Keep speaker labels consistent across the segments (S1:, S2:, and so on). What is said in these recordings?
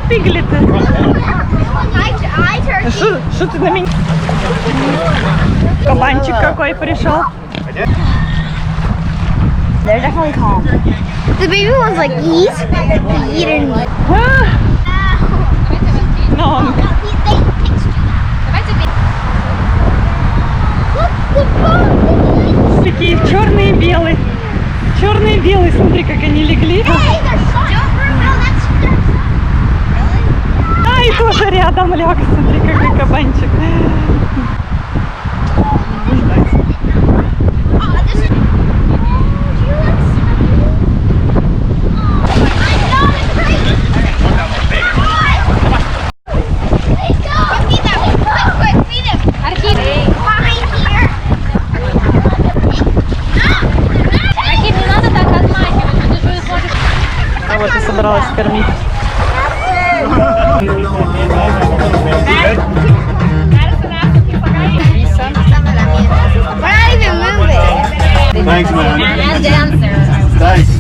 S1: Пиглеты. Что ты на меня? Кабанчик какой пришел.
S2: They're definitely calm. The baby one's like, he's eating me.
S1: No. Такие черные и белые. Черные и белые, смотри, как они легли. А, и тоже рядом ляг, смотри, какой кабанчик. А вот и собралась кормить.
S3: Thanks, man.
S2: And dancer.
S3: Thanks.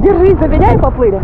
S1: Держись, заведяй и поплыли.